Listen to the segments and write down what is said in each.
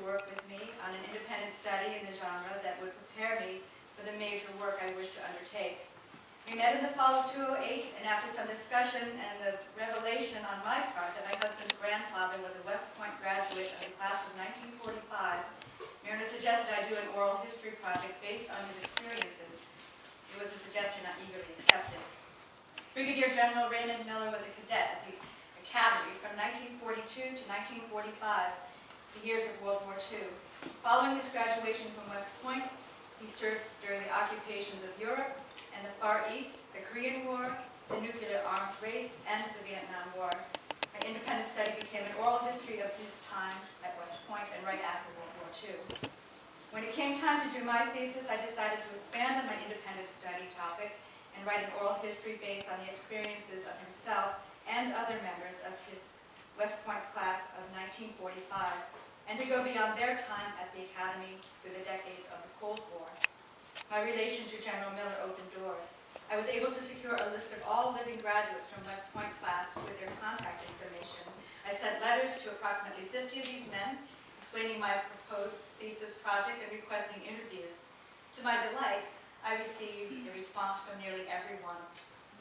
work with me on an independent study in the genre that would prepare me for the major work I wish to undertake. We met in the fall of 2008, and after some discussion and the revelation on my part that my husband's grandfather was a West Point graduate of the class of 1945, Myrna suggested I do an oral history project based on his experiences. It was a suggestion I eagerly accepted. Brigadier General Raymond Miller was a cadet at the Academy from 1942 to 1945, the years of World War II. Following his graduation from West Point, he served during the occupations of Europe and the Far East, the Korean War, the nuclear arms race, and the Vietnam War. My independent study became an oral history of his time at West Point and right after World War II. When it came time to do my thesis, I decided to expand on my independent study topic and write an oral history based on the experiences of himself and other members of his West Point's class of 1945, and to go beyond their time at the Academy through the decades of the Cold War. My relation to General Miller opened doors. I was able to secure a list of all living graduates from West Point class with their contact information. I sent letters to approximately 50 of these men, explaining my proposed thesis project and requesting interviews. To my delight, I received a response from nearly everyone.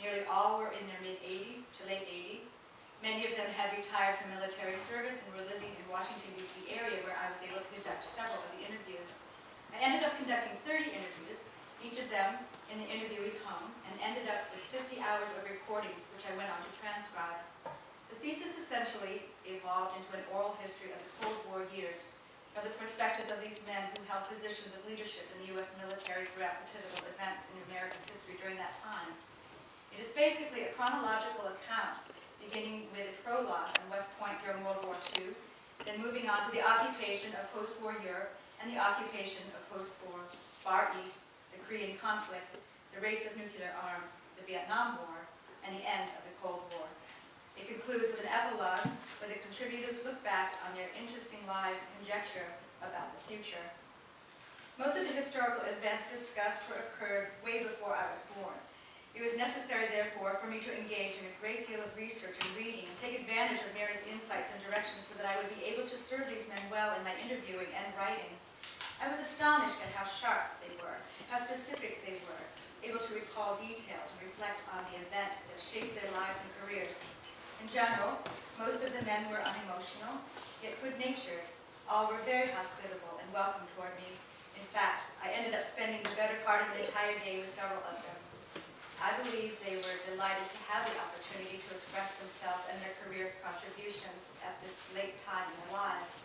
Nearly all were in their mid-80s to late 80s. Many of them had retired from military service and were living in Washington, D.C. area, where I was able to conduct several of the interviews. I ended up conducting 30 interviews, each of them in the interviewee's home, and ended up with 50 hours of recordings, which I went on to transcribe. The thesis essentially evolved into an oral history of the Cold War years, from the perspectives of these men who held positions of leadership in the U.S. military throughout the pivotal events in America's history during that time. It is basically a chronological account, beginning with a prologue on West Point during World War II, then moving on to the occupation of post-war Europe and the occupation of post-war Far East, the Korean conflict, the race of nuclear arms, the Vietnam War, and the end of the Cold War. It concludes with an epilogue where the contributors look back on their interesting lives and conjecture about the future. Most of the historical events discussed occurred way before I was born. It was necessary, therefore, for me to engage in a great deal of research and reading and take advantage of Mary's insights and directions so that I would be able to serve these men well in my interviewing and writing. I was astonished at how sharp they were, how specific they were, able to recall details and reflect on the event that shaped their lives and careers. In general, most of the men were unemotional, yet good-natured. All were very hospitable and welcome toward me. In fact, I ended up spending the better part of an entire day with several of them. I believe they were delighted to have the opportunity to express themselves and their career contributions at this late time in their lives.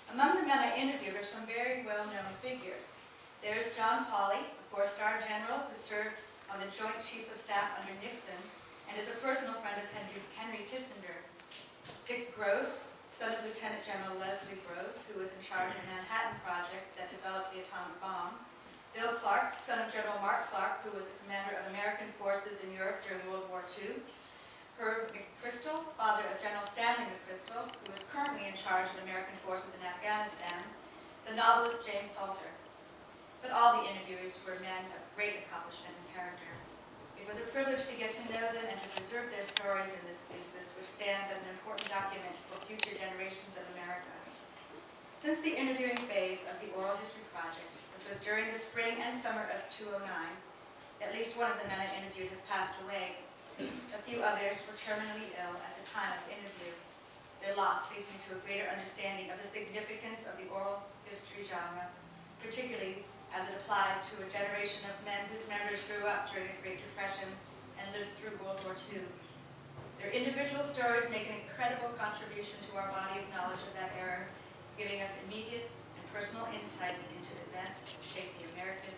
Among the men I interviewed are some very well-known figures. There is John Pauley, a four-star general who served on the Joint Chiefs of Staff under Nixon and is a personal friend of Henry Kissinger. Dick Groves, son of Lieutenant General Leslie Groves, who was in charge of the Manhattan Project that developed the atomic bomb. Bill Clark, son of General Mark Clark, who was the commander of American forces in Europe during World War II. Herb McChrystal, father of General Stanley McChrystal, who was currently in charge of American forces in Afghanistan. The novelist James Salter. But all the interviewers were men of great accomplishment and character. It was a privilege to get to know them and to preserve their stories in this thesis, which stands as an important document for future generations of America. Since the interviewing phase of the Oral History Project, which was during the spring and summer of 2009, at least one of the men I interviewed has passed away. A few others were terminally ill at the time of interview. Their loss leads me to a greater understanding of the significance of the oral history genre, particularly as it applies to a generation of men whose members grew up during the Great Depression and lived through World War II. Their individual stories make an incredible contribution to our body of knowledge of that era, giving us immediate and personal insights into events that shaped the American